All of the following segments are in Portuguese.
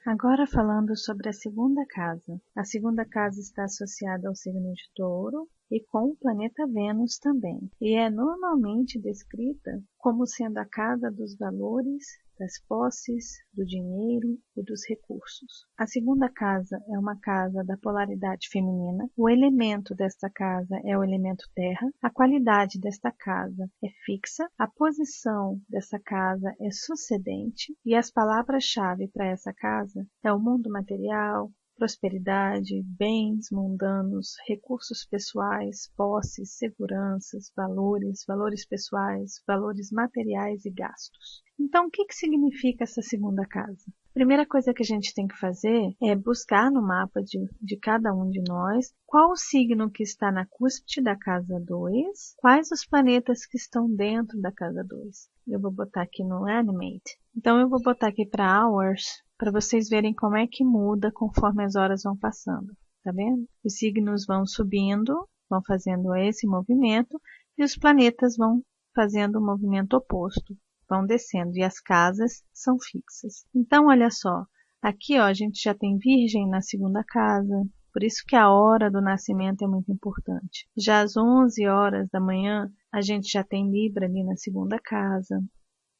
Agora falando sobre a segunda casa. A segunda casa está associada ao signo de Touro e com o planeta Vênus também. E é normalmente descrita como sendo a casa dos valores, das posses, do dinheiro e dos recursos. A segunda casa é uma casa da polaridade feminina. O elemento desta casa é o elemento terra. A qualidade desta casa é fixa. A posição dessa casa é sucedente. E as palavras-chave para essa casa é o mundo material, prosperidade, bens mundanos, recursos pessoais, posses, seguranças, valores pessoais, valores materiais e gastos. Então, o que significa essa segunda casa? A primeira coisa que a gente tem que fazer é buscar no mapa de cada um de nós qual o signo que está na cúspide da casa 2, quais os planetas que estão dentro da casa 2. Eu vou botar aqui no Animate. Então, eu vou botar aqui para Hours, para vocês verem como é que muda conforme as horas vão passando. Tá vendo? Os signos vão subindo, vão fazendo esse movimento, e os planetas vão fazendo o movimento oposto, vão descendo, e as casas são fixas. Então, olha só, aqui ó, a gente já tem Virgem na segunda casa, por isso que a hora do nascimento é muito importante. Já às 11 horas da manhã, a gente já tem Libra ali na segunda casa.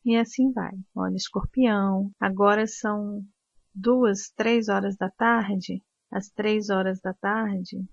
E assim vai. Olha, Escorpião. Agora são 2, 3 horas da tarde. Às 3 horas da tarde,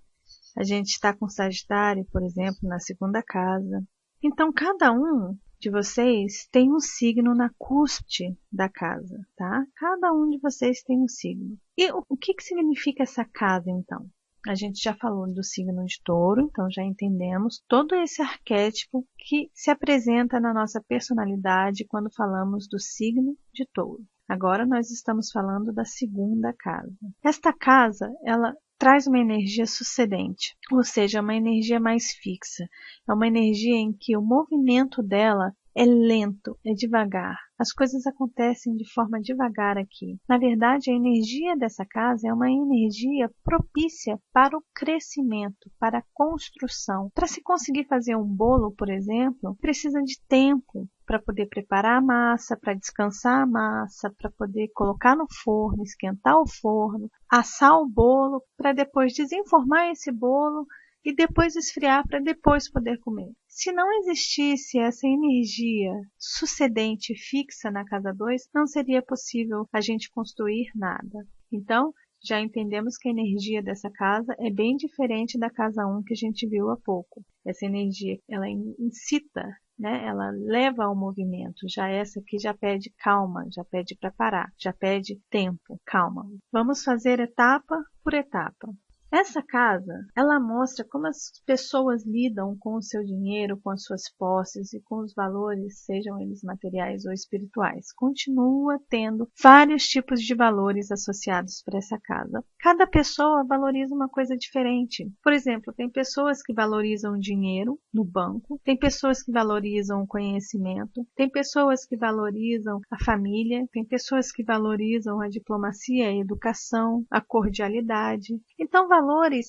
a gente está com Sagitário, por exemplo, na segunda casa. Então, cada um de vocês tem um signo na cúspide da casa, tá? Cada um de vocês tem um signo. E o que significa essa casa, então? A gente já falou do signo de Touro, então já entendemos todo esse arquétipo que se apresenta na nossa personalidade quando falamos do signo de Touro. Agora nós estamos falando da segunda casa. Esta casa, ela traz uma energia sucedente, ou seja, uma energia mais fixa. É uma energia em que o movimento dela é lento, é devagar. As coisas acontecem de forma devagar aqui. Na verdade, a energia dessa casa é uma energia propícia para o crescimento, para a construção. Para se conseguir fazer um bolo, por exemplo, precisa de tempo para poder preparar a massa, para descansar a massa, para poder colocar no forno, esquentar o forno, assar o bolo, para depois desenformar esse bolo e depois esfriar para depois poder comer. Se não existisse essa energia sucedente fixa na casa 2, não seria possível a gente construir nada. Então, já entendemos que a energia dessa casa é bem diferente da casa 1 que a gente viu há pouco. Essa energia, ela incita, né? Ela leva ao movimento. Já essa aqui já pede calma, já pede para parar, já pede tempo, calma. Vamos fazer etapa por etapa. Essa casa, ela mostra como as pessoas lidam com o seu dinheiro, com as suas posses e com os valores, sejam eles materiais ou espirituais. Continua tendo vários tipos de valores associados para essa casa. Cada pessoa valoriza uma coisa diferente. Por exemplo, tem pessoas que valorizam o dinheiro no banco, tem pessoas que valorizam o conhecimento, tem pessoas que valorizam a família, tem pessoas que valorizam a diplomacia, a educação, a cordialidade. Então, valores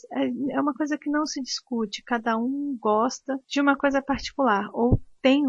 é uma coisa que não se discute, cada um gosta de uma coisa particular ou tem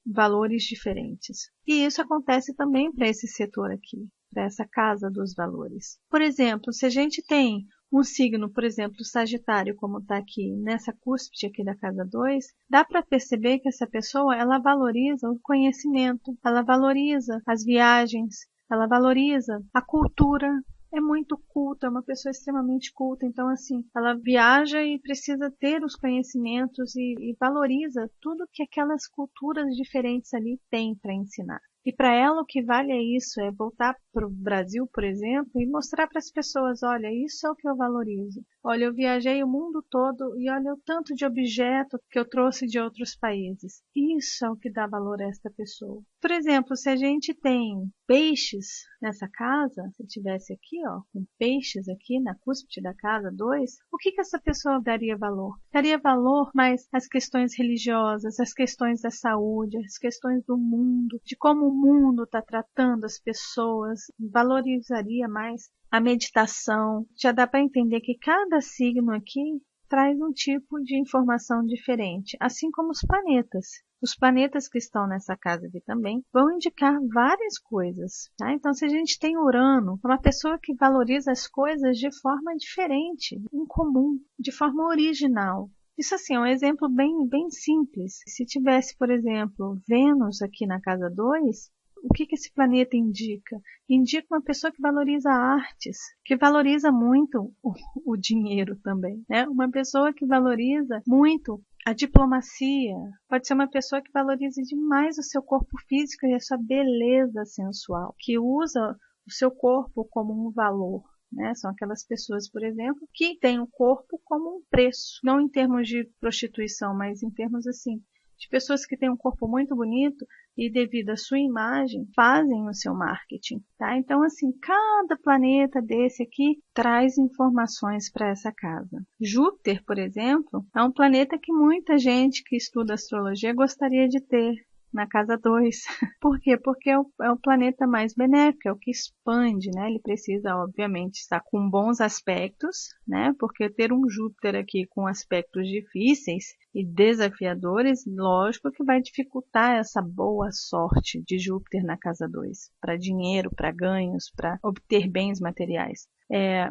valores diferentes. E isso acontece também para esse setor aqui, para essa casa dos valores. Por exemplo, se a gente tem um signo, por exemplo, Sagitário, como está aqui nessa cúspide aqui da casa 2, dá para perceber que essa pessoa ela valoriza o conhecimento, ela valoriza as viagens, ela valoriza a cultura. É muito culta, é uma pessoa extremamente culta, então assim, ela viaja e precisa ter os conhecimentos e valoriza tudo que aquelas culturas diferentes ali têm para ensinar. E para ela o que vale é isso, é voltar para o Brasil, por exemplo, e mostrar para as pessoas, olha, isso é o que eu valorizo. Olha, eu viajei o mundo todo e olha o tanto de objeto que eu trouxe de outros países. Isso é o que dá valor a esta pessoa. Por exemplo, se a gente tem peixes nessa casa, se tivesse aqui, ó, com peixes aqui na cúspide da casa 2, o que essa pessoa daria valor? Daria valor mais às questões religiosas, às questões da saúde, às questões do mundo, de como o mundo está tratando as pessoas, valorizaria mais a meditação. Já dá para entender que cada signo aqui traz um tipo de informação diferente, assim como os planetas. Os planetas que estão nessa casa aqui também vão indicar várias coisas. Tá? Então, se a gente tem Urano, é uma pessoa que valoriza as coisas de forma diferente, incomum, de forma original. Isso assim é um exemplo bem simples. Se tivesse, por exemplo, Vênus aqui na casa 2, o que esse planeta indica? Indica uma pessoa que valoriza artes, que valoriza muito o dinheiro também, né? Uma pessoa que valoriza muito a diplomacia. Pode ser uma pessoa que valoriza demais o seu corpo físico e a sua beleza sensual, que usa o seu corpo como um valor. Né? São aquelas pessoas, por exemplo, que têm o corpo como um preço, não em termos de prostituição, mas em termos assim, de pessoas que têm um corpo muito bonito e devido à sua imagem fazem o seu marketing, tá? Então assim, cada planeta desse aqui traz informações para essa casa. Júpiter, por exemplo, é um planeta que muita gente que estuda astrologia gostaria de ter na casa 2. Por quê? Porque é o planeta mais benéfico, é o que expande, né? Ele precisa, obviamente, estar com bons aspectos, né? Porque ter um Júpiter aqui com aspectos difíceis e desafiadores, lógico que vai dificultar essa boa sorte de Júpiter na casa 2, para dinheiro, para ganhos, para obter bens materiais.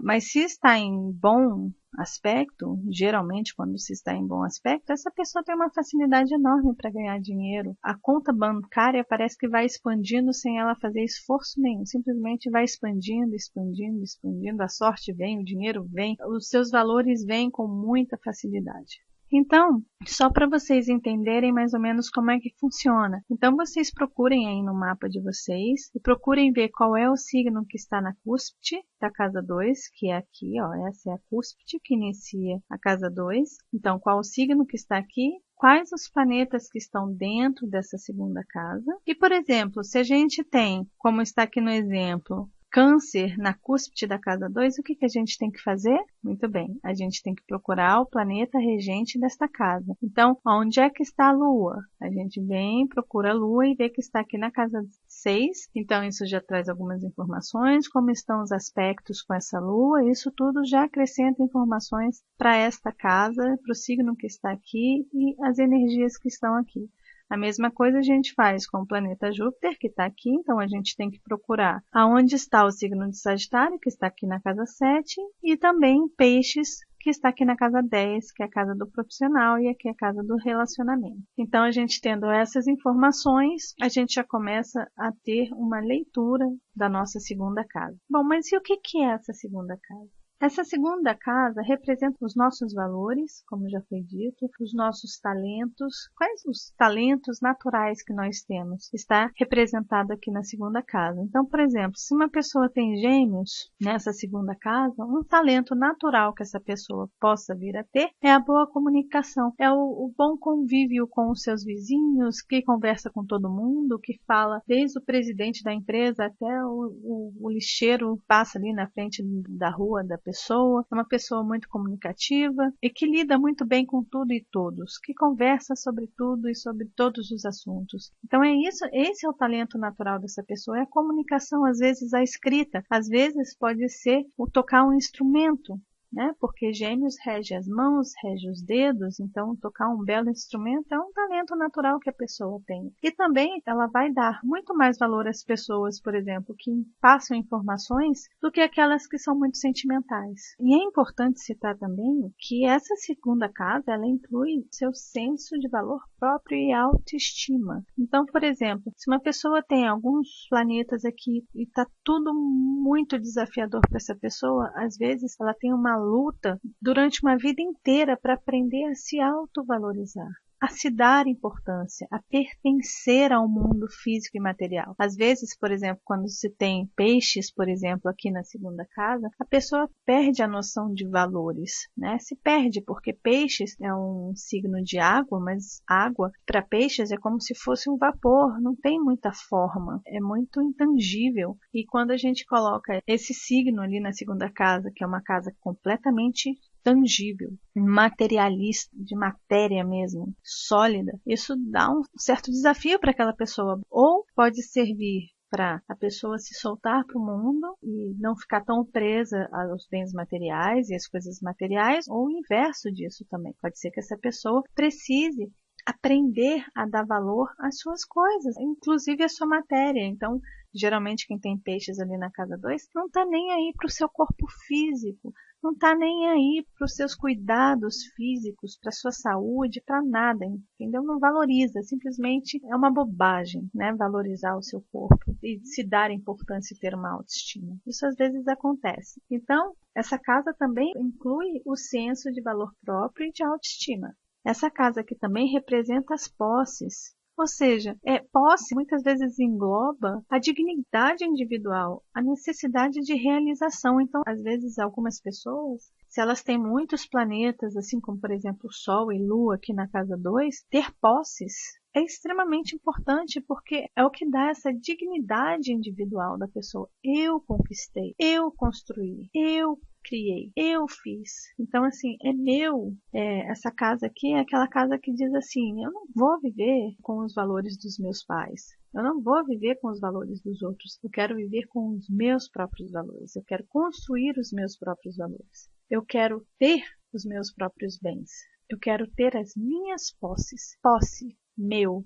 Mas se está em bom aspecto, geralmente quando se está em bom aspecto, essa pessoa tem uma facilidade enorme para ganhar dinheiro. A conta bancária parece que vai expandindo sem ela fazer esforço nenhum, simplesmente vai expandindo, expandindo, expandindo, a sorte vem, o dinheiro vem, os seus valores vêm com muita facilidade. Então, só para vocês entenderem mais ou menos como é que funciona. Então, vocês procurem aí no mapa de vocês e procurem ver qual é o signo que está na cúspide da casa 2, que é aqui, ó, essa é a cúspide que inicia a casa 2. Então, qual o signo que está aqui? Quais os planetas que estão dentro dessa segunda casa? E, por exemplo, se a gente tem, como está aqui no exemplo, Câncer na cúspide da casa 2, o que a gente tem que fazer? Muito bem, a gente tem que procurar o planeta regente desta casa. Então, onde é que está a Lua? A gente vem, procura a Lua e vê que está aqui na casa 6. Então, isso já traz algumas informações, como estão os aspectos com essa Lua. Isso tudo já acrescenta informações para esta casa, para o signo que está aqui e as energias que estão aqui. A mesma coisa a gente faz com o planeta Júpiter, que está aqui, então a gente tem que procurar aonde está o signo de Sagitário, que está aqui na casa 7, e também Peixes, que está aqui na casa 10, que é a casa do profissional, e aqui é a casa do relacionamento. Então, a gente tendo essas informações, a gente já começa a ter uma leitura da nossa segunda casa. Bom, mas e o que é essa segunda casa? Essa segunda casa representa os nossos valores, como já foi dito, os nossos talentos. Quais os talentos naturais que nós temos? Está representado aqui na segunda casa. Então, por exemplo, se uma pessoa tem gêmeos nessa segunda casa, um talento natural que essa pessoa possa vir a ter é a boa comunicação, é o bom convívio com os seus vizinhos, que conversa com todo mundo, que fala desde o presidente da empresa até o lixeiro passa ali na frente da rua da pessoa, é uma pessoa muito comunicativa e que lida muito bem com tudo e todos, que conversa sobre tudo e sobre todos os assuntos. Então é isso, esse é o talento natural dessa pessoa, é a comunicação, às vezes a escrita, às vezes pode ser o tocar um instrumento, né? Porque Gêmeos rege as mãos, rege os dedos, então tocar um belo instrumento é um talento natural que a pessoa tem. E também ela vai dar muito mais valor às pessoas, por exemplo, que passam informações do que aquelas que são muito sentimentais. E é importante citar também que essa segunda casa, ela inclui seu senso de valor próprio e autoestima. Então, por exemplo, se uma pessoa tem alguns planetas aqui e está tudo muito desafiador para essa pessoa, às vezes ela tem uma luta durante uma vida inteira para aprender a se autovalorizar, a se dar importância, a pertencer ao mundo físico e material. Às vezes, por exemplo, quando se tem peixes, por exemplo, aqui na segunda casa, a pessoa perde a noção de valores, né? Se perde, porque peixes é um signo de água, mas água para peixes é como se fosse um vapor, não tem muita forma, é muito intangível. E quando a gente coloca esse signo ali na segunda casa, que é uma casa completamente tangível, materialista, de matéria mesmo, sólida, isso dá um certo desafio para aquela pessoa. Ou pode servir para a pessoa se soltar para o mundo e não ficar tão presa aos bens materiais e às coisas materiais, ou o inverso disso também. Pode ser que essa pessoa precise aprender a dar valor às suas coisas, inclusive à sua matéria. Então, geralmente quem tem peixes ali na casa 2 não está nem aí para o seu corpo físico, não está nem aí para os seus cuidados físicos, para a sua saúde, para nada, entendeu? Não valoriza, simplesmente é uma bobagem, né? Valorizar o seu corpo e se dar importância e ter uma autoestima. Isso às vezes acontece. Então, essa casa também inclui o senso de valor próprio e de autoestima. Essa casa aqui também representa as posses. Ou seja, posse muitas vezes engloba a dignidade individual, a necessidade de realização. Então, às vezes, algumas pessoas, se elas têm muitos planetas, assim como, por exemplo, Sol e Lua aqui na casa 2, ter posses é extremamente importante, porque é o que dá essa dignidade individual da pessoa. Eu conquistei, eu construí, eu criei, eu fiz. Então, assim, é meu. Essa casa aqui é aquela casa que diz assim, eu não vou viver com os valores dos meus pais. Eu não vou viver com os valores dos outros. Eu quero viver com os meus próprios valores. Eu quero construir os meus próprios valores. Eu quero ter os meus próprios bens. Eu quero ter as minhas posses. Posse, meu,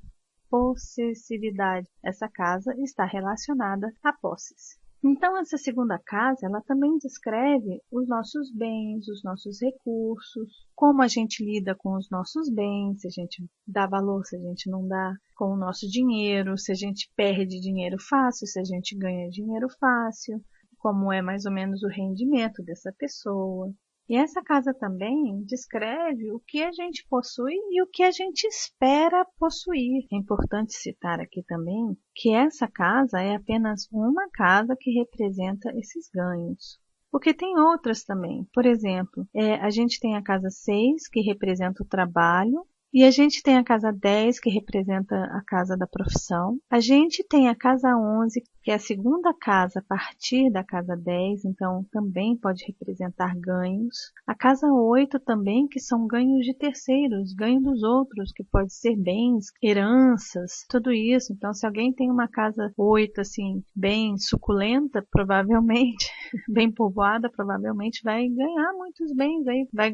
possessividade. Essa casa está relacionada a posses. Então, essa segunda casa, ela também descreve os nossos bens, os nossos recursos, como a gente lida com os nossos bens, se a gente dá valor, se a gente não dá, com o nosso dinheiro, se a gente perde dinheiro fácil, se a gente ganha dinheiro fácil, como é mais ou menos o rendimento dessa pessoa. E essa casa também descreve o que a gente possui e o que a gente espera possuir. É importante citar aqui também que essa casa é apenas uma casa que representa esses ganhos. Porque tem outras também. Por exemplo, a gente tem a casa 6, que representa o trabalho, e a gente tem a casa 10, que representa a casa da profissão. A gente tem a casa 11, que é a segunda casa a partir da casa 10, então também pode representar ganhos. A casa 8 também, que são ganhos de terceiros, ganho dos outros, que pode ser bens, heranças, tudo isso. Então, se alguém tem uma casa 8, assim, bem suculenta, provavelmente, bem povoada, provavelmente vai ganhar muitos bens aí. Vai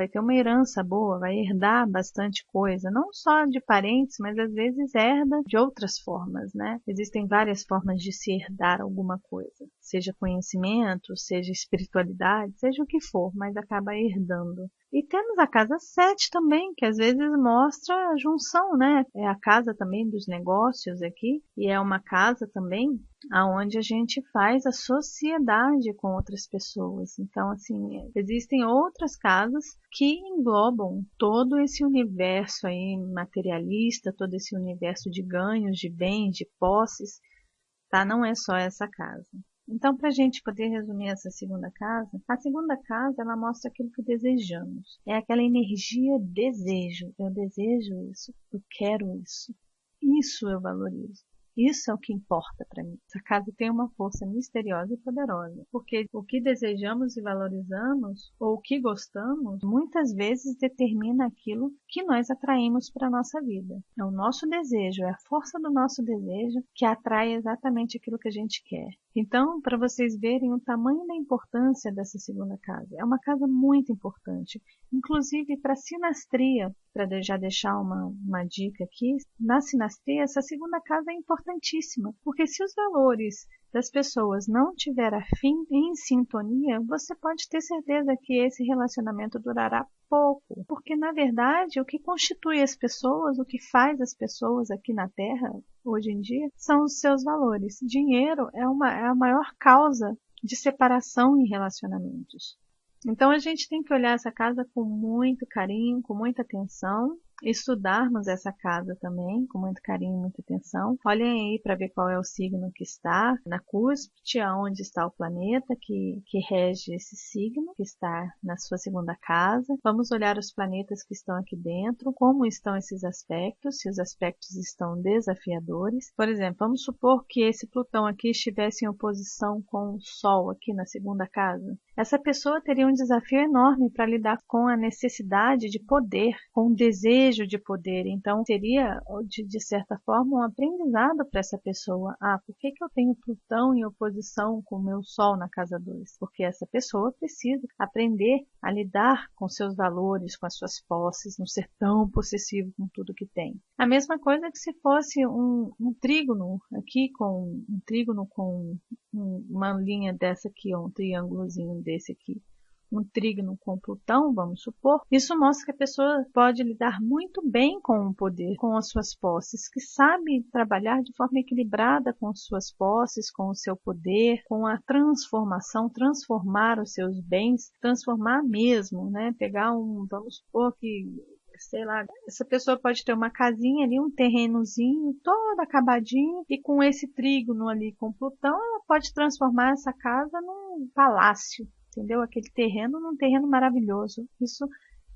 ter uma herança boa, vai herdar bastante coisa, não só de parentes, mas às vezes herda de outras formas, né? Existem várias formas de se herdar alguma coisa, seja conhecimento, seja espiritualidade, seja o que for, mas acaba herdando. E temos a casa 7 também, que às vezes mostra a junção, né? É a casa também dos negócios aqui, e é uma casa também aonde a gente faz a sociedade com outras pessoas. Então, assim, existem outras casas que englobam todo esse universo aí materialista, todo esse universo de ganhos, de bens, de posses, tá? Não é só essa casa. Então, para a gente poder resumir essa segunda casa, a segunda casa ela mostra aquilo que desejamos. É aquela energia desejo. Eu desejo isso, eu quero isso. Isso eu valorizo. Isso é o que importa para mim. Essa casa tem uma força misteriosa e poderosa, porque o que desejamos e valorizamos, ou o que gostamos, muitas vezes determina aquilo que nós atraímos para a nossa vida. É o nosso desejo, é a força do nosso desejo que atrai exatamente aquilo que a gente quer. Então, para vocês verem o tamanho da importância dessa segunda casa, é uma casa muito importante, inclusive para a sinastria, para já deixar uma dica aqui, na sinastria essa segunda casa é importantíssima, porque se os valores das pessoas não tiver afim em sintonia, você pode ter certeza que esse relacionamento durará pouco, porque na verdade o que constitui as pessoas, o que faz as pessoas aqui na Terra hoje em dia, são os seus valores. Dinheiro é a maior causa de separação em relacionamentos. Então a gente tem que olhar essa casa com muito carinho, com muita atenção, estudarmos essa casa também com muito carinho e muita atenção. Olhem aí para ver qual é o signo que está na cúspide, aonde está o planeta que rege esse signo, que está na sua segunda casa. Vamos olhar os planetas que estão aqui dentro, como estão esses aspectos, se os aspectos estão desafiadores. Por exemplo, vamos supor que esse Plutão aqui estivesse em oposição com o Sol aqui na segunda casa. Essa pessoa teria um desafio enorme para lidar com a necessidade de poder, com o desejo desejo de poder. Então, seria, de certa forma, um aprendizado para essa pessoa. Por que eu tenho Plutão em oposição com o meu Sol na casa 2? Porque essa pessoa precisa aprender a lidar com seus valores, com as suas posses, não ser tão possessivo com tudo que tem. A mesma coisa que se fosse um trígono aqui, com um trígono com uma linha dessa aqui, um triângulozinho desse aqui, um trígono com Plutão, vamos supor, isso mostra que a pessoa pode lidar muito bem com o poder, com as suas posses, que sabe trabalhar de forma equilibrada com as suas posses, com o seu poder, com a transformação, transformar os seus bens, transformar mesmo, né? Pegar vamos supor que, sei lá, essa pessoa pode ter uma casinha ali, um terrenozinho todo acabadinho, e com esse trígono ali com Plutão, ela pode transformar essa casa num palácio, entendeu? Aquele terreno num terreno maravilhoso. Isso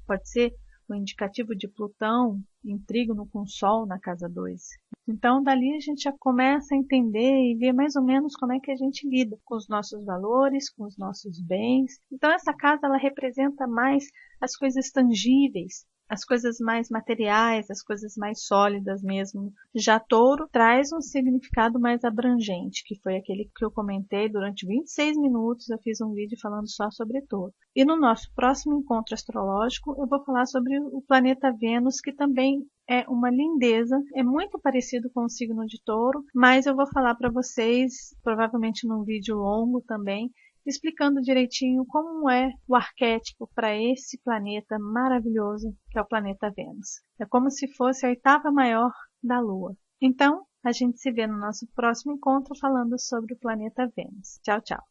pode ser um indicativo de Plutão em trígono com Sol na casa 2. Então, dali a gente já começa a entender e ver mais ou menos como é que a gente lida com os nossos valores, com os nossos bens. Então, essa casa, ela representa mais as coisas tangíveis, as coisas mais materiais, as coisas mais sólidas mesmo. Já Touro traz um significado mais abrangente, que foi aquele que eu comentei durante 26 minutos, eu fiz um vídeo falando só sobre Touro. E no nosso próximo encontro astrológico, eu vou falar sobre o planeta Vênus, que também é uma lindeza, é muito parecido com o signo de Touro, mas eu vou falar para vocês, provavelmente num vídeo longo também, explicando direitinho como é o arquétipo para esse planeta maravilhoso que é o planeta Vênus. É como se fosse a oitava maior da Lua. Então, a gente se vê no nosso próximo encontro falando sobre o planeta Vênus. Tchau, tchau!